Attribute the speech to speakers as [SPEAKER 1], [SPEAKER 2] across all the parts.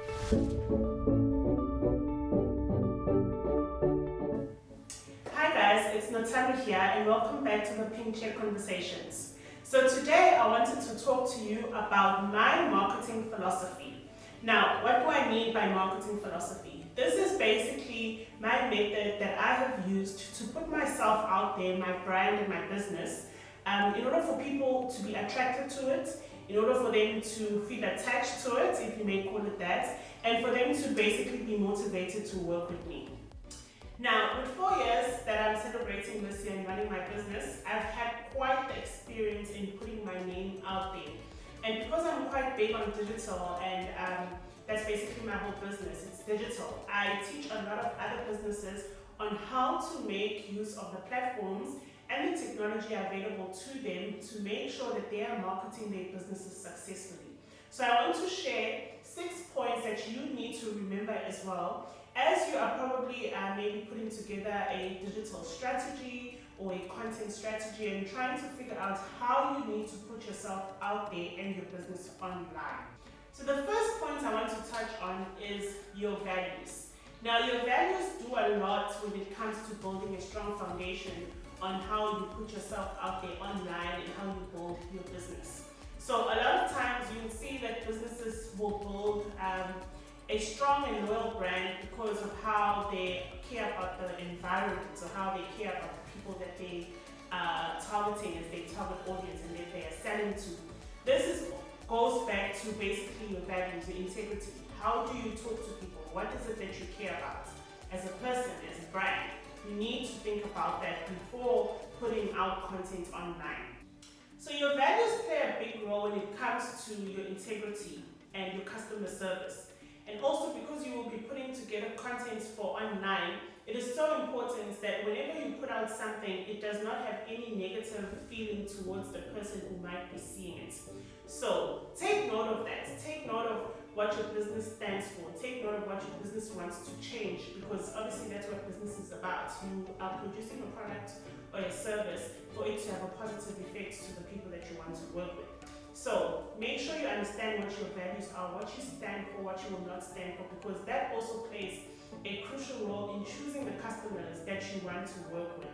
[SPEAKER 1] Hi guys, it's Natalia here and welcome back to the Pink Check Conversations. So today I wanted to talk to you about my marketing philosophy. Now, what do I mean by marketing philosophy? This is basically my method that I have used to put myself out there, my brand and my business, in order for people to be attracted to it, in order for them to feel attached to it, if you may call it that, and for them to basically be motivated to work with me. Now, with 4 years that I'm celebrating this year and running my business, I've had quite the experience in putting my name out there. And because I'm quite big on digital and that's basically my whole business, it's digital. I teach a lot of other businesses on how to make use of the platforms and the technology available to them to make sure that they are marketing their businesses successfully. So I want to share 6 points that you need to remember as well as you are probably maybe putting together a digital strategy or a content strategy and trying to figure out how you need to put yourself out there and your business online. So the first point I want to touch on is your values. Now, your values do a lot when it comes to building a strong foundation on how you put yourself out there online and how you build your business. So a lot of times you will see that businesses will build a strong and loyal brand because of how they care about the environment, so how they care about the people that they are targeting as their target audience and that they are selling to. Goes back to basically your values, your integrity. How do you talk to people? What is it that you care about? As a person, as a brand, you need to think about that before putting out content online. So your values play a big role when it comes to your integrity and your customer service. And also because you will be putting together content for online, it is so important that whenever you put out something, it does not have any negative feeling towards the person who might be seeing it. So take note of that. Take note of what your business stands for. Take note of what your business wants to change, because obviously that's what business is about. You are producing a product or a service for it to have a positive effect to the people that you want to work with. So make sure you understand what your values are, what you stand for, what you will not stand for, because that also plays a crucial role in choosing the customers that you want to work with.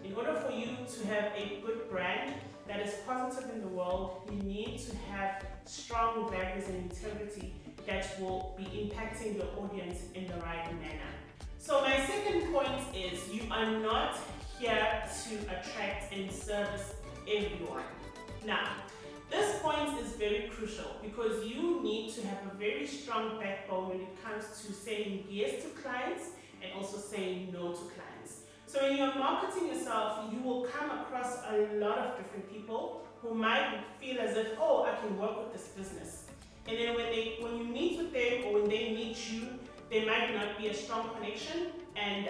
[SPEAKER 1] In order for you to have a good brand that is positive in the world, you need to have strong values and integrity that will be impacting your audience in the right manner. So my second point is you are not here to attract and service everyone. Now, this point is very crucial because you need to have a very strong backbone when it comes to saying yes to clients and also saying no to clients. So when you're marketing yourself, you will come across a lot of different people who might feel as if, oh, I can work with this business. And then when you meet with them or when they meet you, there might not be a strong connection and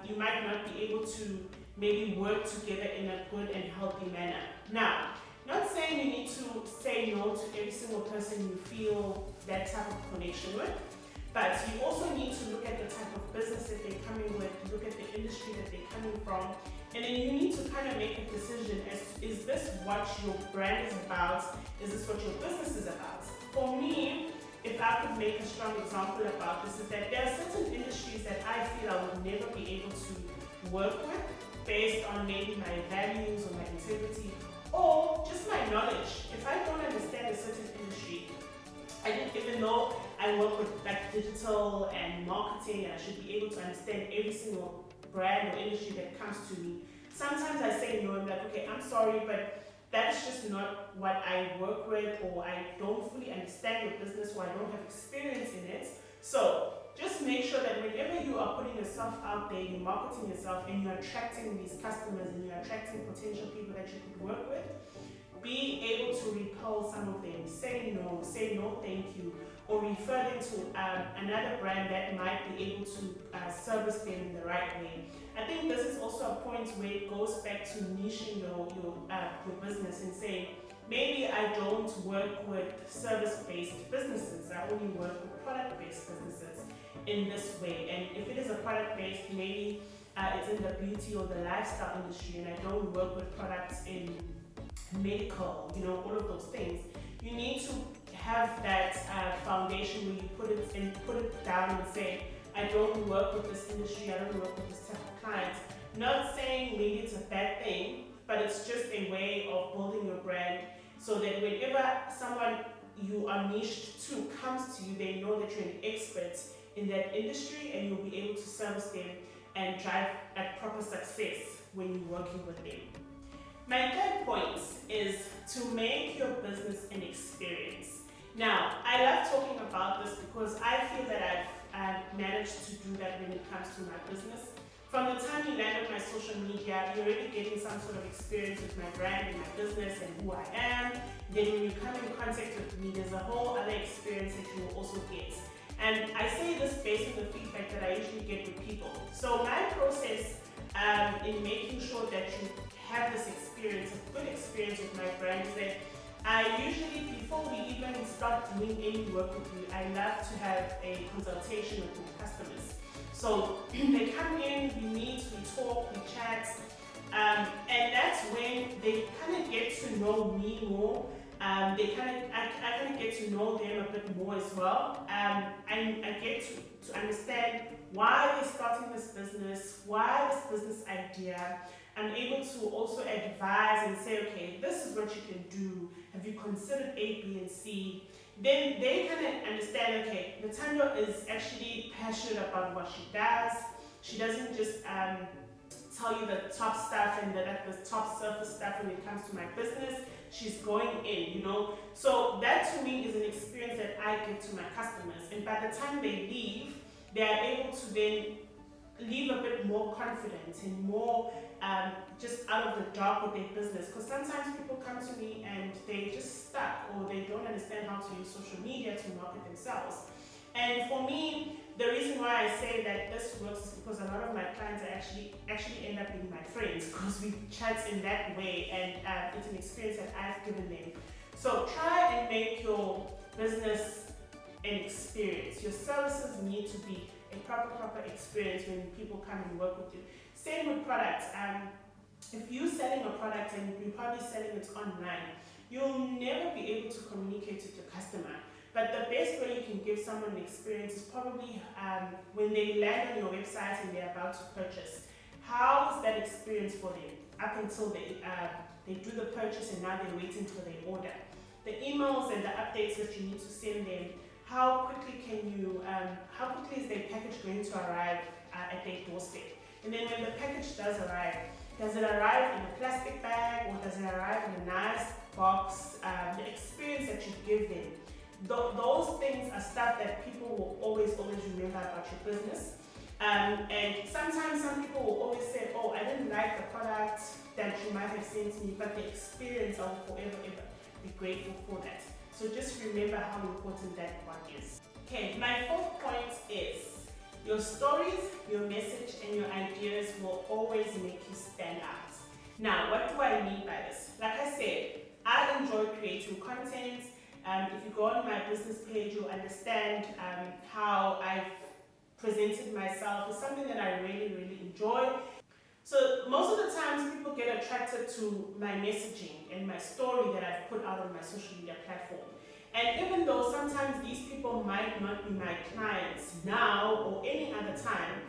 [SPEAKER 1] you might not be able to maybe work together in a good and healthy manner. Now, not saying you need to say no to every single person you feel that type of connection with, but you also need to look at the type of business that they're coming with, look at the industry that they're coming from, and then you need to kind of make a decision as to, is this what your brand is about? Is this what your business is about? For me, if I could make a strong example about this, is that there are certain industries that I feel I would never be able to work with based on maybe my values or my integrity, or just my knowledge. If I don't understand a certain industry, I didn't even know I work with like digital and marketing and I should be able to understand every single brand or industry that comes to me. Sometimes I say no, I'm like, okay, I'm sorry, but that is just not what I work with, or I don't fully understand your business, or I don't have experience in it. So just make sure that whenever you are putting yourself out there, you're marketing yourself and you're attracting these customers and you're attracting potential people that you could work with, be able to repel some of them, say no thank you, or refer them to another brand that might be able to service them in the right way. I think this is also a point where it goes back to niching your business and saying, maybe I don't work with service-based businesses, I only work with product-based businesses in this way. And if it is a product-based, maybe it's in the beauty or the lifestyle industry and I don't work with products in medical, all of those things. You need to have that foundation where you put it and put it down and say, I don't work with this industry, I don't work with this type of clients. Not saying maybe it's a bad thing, but it's just a way of building your brand so that whenever someone you are niched to comes to you, they know that you're an expert in that industry and you'll be able to service them and drive at proper success when you're working with them. My third point is to make your business an experience. Now, I love talking about this because I feel that I've managed to do that when it comes to my business. From the time you land on my social media, you're already getting some sort of experience with my brand and my business and who I am. Then when you come in contact with me, there's a whole other experience that you will also get. And I say this based on the feedback that I usually get with people. So my process in making sure that you have this experience, a good experience with my brand, is that I usually, before we even start doing any work with you, I love to have a consultation with my customers. So they come in, we meet, we talk, we chat, and that's when they kind of get to know me more. I kind of get to know them a bit more as well. I get to understand why they're starting this business, why this business idea. I'm able to also advise and say, okay, this is what you can do. Have you considered A, B, and C? Then they kind of understand, okay, Ntando is actually passionate about what she does. She doesn't just tell you the top stuff and the top surface stuff when it comes to my business. She's going in, you know. So that to me is an experience that I give to my customers. And by the time they leave, they are able to then leave a bit more confident and more just out of the dark with their business. Because sometimes people come to me and they just stuck or they don't understand how to use social media to market themselves. And for me, the reason why I say that this works is because a lot of my clients are actually end up being my friends because we chat in that way, and it's an experience that I've given them. So try and make your business an experience. Your services need to be a proper experience when people come and work with you. Same with products. If you're selling a product and you're probably selling it online, you'll never be able to communicate with your customer. But the best way you can give someone an experience is probably when they land on your website and they're about to purchase. How is that experience for them up until they do the purchase and now they're waiting for their order? The emails and the updates that you need to send them, how quickly is their package going to arrive at their doorstep? And then when the package does it arrive in a plastic bag or does it arrive in a nice box? The experience that you give them. Those things are stuff that people will always remember about your business. And sometimes some people will always say, oh, I didn't like the product that you might have sent me, but the experience, I will forever be grateful for that. So just remember how important that part is. Okay, my fourth point is your stories, your message, and your ideas will always make you stand out. Now, what do I mean by this? Like I said, I enjoy creating content. If you go on my business page, you'll understand how I've presented myself. It's something that I really enjoy. So most of the times people get attracted to my messaging and my story that I've put out on my social media platform. And even though sometimes these people might not be my clients now or any other time,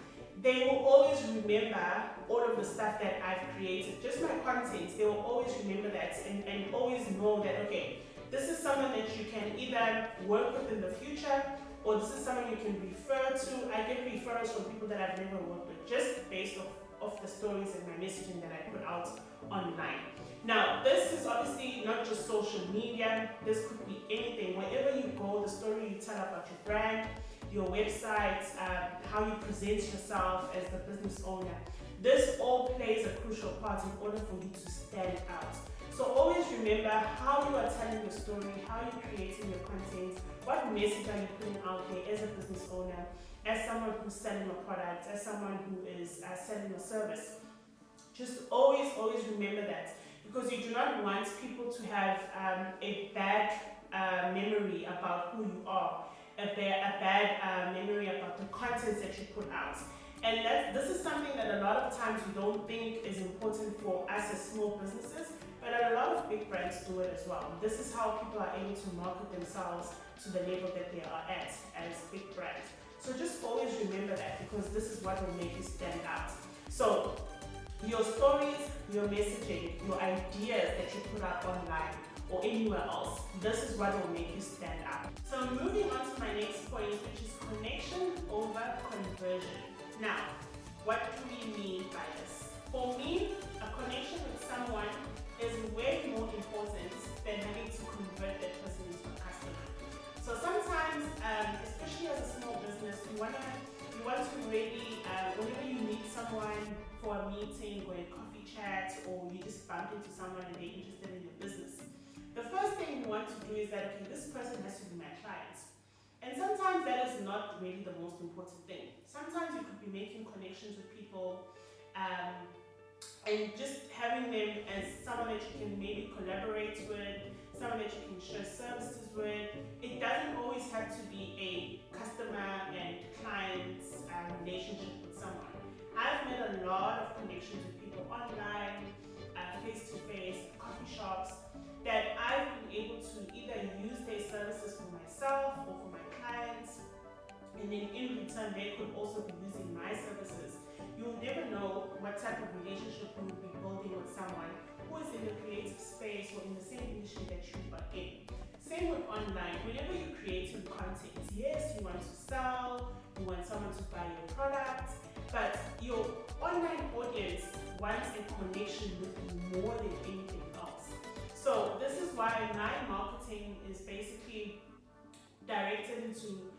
[SPEAKER 1] they will always remember all of the stuff that I've created, just my content. They will always remember that and always know that, okay, this is someone that you can either work with in the future or this is someone you can refer to. I get referrals from people that I've never worked with just based off the stories and my messaging that I put out online. Now, this is obviously not just social media. This could be anything. Wherever you go, the story you tell about your brand, your website, how you present yourself as the business owner. This all plays a crucial part in order for you to stand out. So always remember how you are telling your story, how you're creating your content, what message are you putting out there as a business owner, as someone who's selling a product, as someone who is selling a service. Just always remember that, because you do not want people to have a bad memory about who you are, a bad memory about the content that you put out. And this is something that a lot of times we don't think is important for us as small businesses, but a lot of big brands do it as well. This is how people are able to market themselves to the level that they are at as big brands. So just always remember that, because this is what will make you stand out. So your stories, your messaging, your ideas that you put up online or anywhere else, this is what will make you stand out. So moving on to my next point, which is connection over conversion. Now, what do we mean by this? For me, a connection with someone is way more important than having to convert that person into a customer. So sometimes, especially as a small business, you want to really, whenever you meet someone for a meeting or a coffee chat, or you just bump into someone and they're interested in your business, the first thing you want to do is that, okay, this person has to be my client. And sometimes that is not really the most important thing. Sometimes you could be making connections with people and just having them as someone that you can maybe collaborate with, someone that you can share services with. It doesn't always have to be a customer and client relationship with someone. I've made a lot of connections with people online, face-to-face, coffee shops, that I've been able to either use their services for myself or for my clients, and then in return they could also be using my services. You'll never know what type of relationship you will be building with someone who is in the creative space or in the same industry that you are in. Same with online. Whenever you're creating content, yes, you want to sell, you want someone to buy your product, but your online audience wants a connection with you more than anything else. So this is why my marketing is basically directed into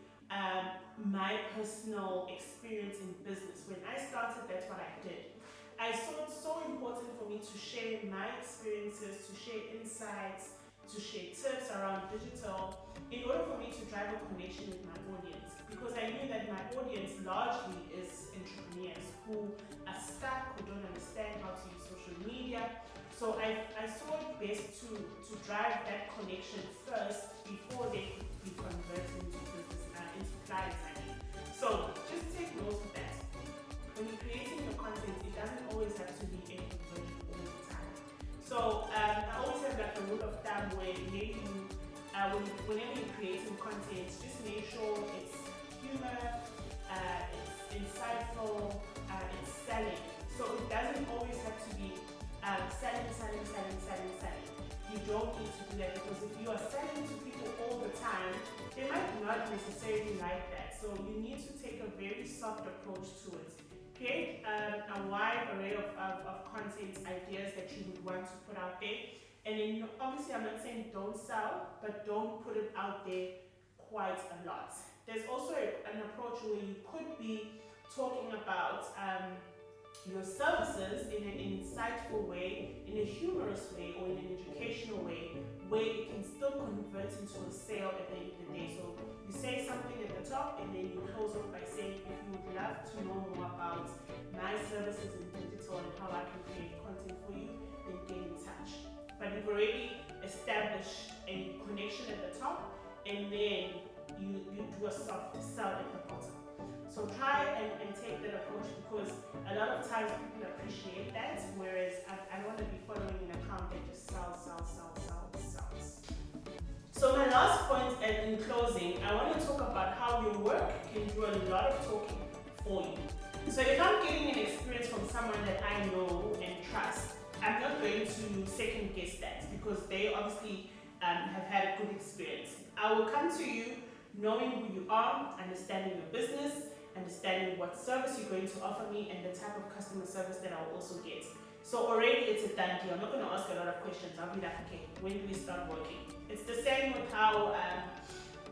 [SPEAKER 1] my personal experience in business. When I started, that's what I did. I saw it so important for me to share my experiences, to share insights, to share tips around digital, in order for me to drive a connection with my audience, because I knew that my audience largely is entrepreneurs who are stuck, who don't understand how to use social media. So I saw it best to drive that connection first before they could be converted into business, into clients. So just take note of that. When you're creating your content, it doesn't always have to be a conversion all the time. So I always have like a rule of thumb where maybe whenever you're creating content, just make sure it's humor, it's insightful, it's selling. So it doesn't always have to be selling. You don't need to do that, because if you are selling to people all the time, they might not necessarily like that. So you need to take a very soft approach to it. Create a wide array of content ideas that you would want to put out there. And then obviously I'm not saying don't sell, but don't put it out there quite a lot. There's also an approach where you could be talking about your services in an insightful way, in a humorous way, or in an educational way, where it can still convert into a sale at the end of the day. So you say something at the top and then you close off by saying, if you would love to know more about my services in digital and how I can create content for you, then get in touch. But you've already established a connection at the top, and then you do a soft sell at the bottom. So try and take that approach, because a lot of times people appreciate that, whereas I don't want to be following an account that just sells. So my last point, and in closing, I want to talk about how your work can do a lot of talking for you. So if I'm getting an experience from someone that I know and trust, I'm not going to second guess that, because they obviously have had a good experience. I will come to you knowing who you are, understanding your business, understanding what service you're going to offer me, and the type of customer service that I'll also get. So already it's a done deal. I'm not going to ask a lot of questions. I'll be like, okay, when do we start working? It's the same with how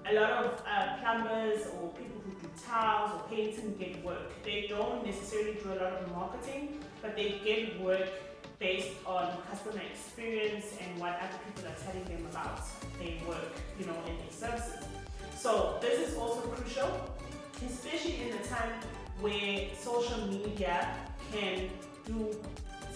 [SPEAKER 1] a lot of plumbers or people who do tiles or painting get work. They don't necessarily do a lot of marketing, but they get work based on customer experience and what other people are telling them about their work, and their services. So this is also crucial, especially in a time where social media can do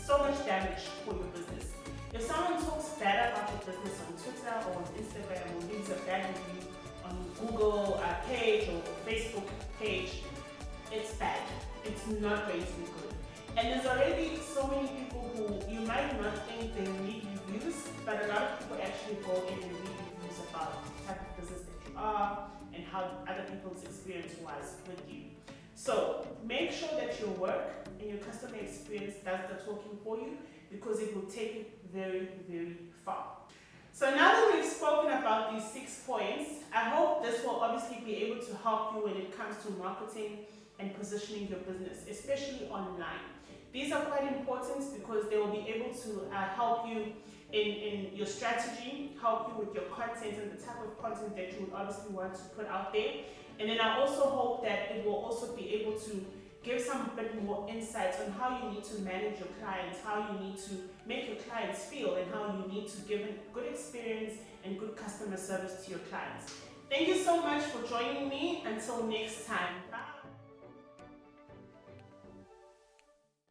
[SPEAKER 1] so much damage for your business. If someone talks bad about your business on Twitter or on Instagram, or leaves a bad review on Google page or Facebook page, it's bad. It's not going to be good. And there's already so many people who you might not think they need reviews reviews, but a lot of people actually go in and read reviews about the type of business that you are and how other people's experience was with you. So make sure that your work and your customer experience does the talking for you, because it will take it very, very far. So now that we've spoken about these 6 points, I hope this will obviously be able to help you when it comes to marketing and positioning your business, especially online. These are quite important because they will be able to help you in your strategy, help you with your content and the type of content that you would obviously want to put out there. And then I also hope that it will also be able to give some bit more insights on how you need to manage your clients, how you need to make your clients feel, and how you need to give a good experience and good customer service to your clients. Thank you so much for joining me. Until next time. Bye.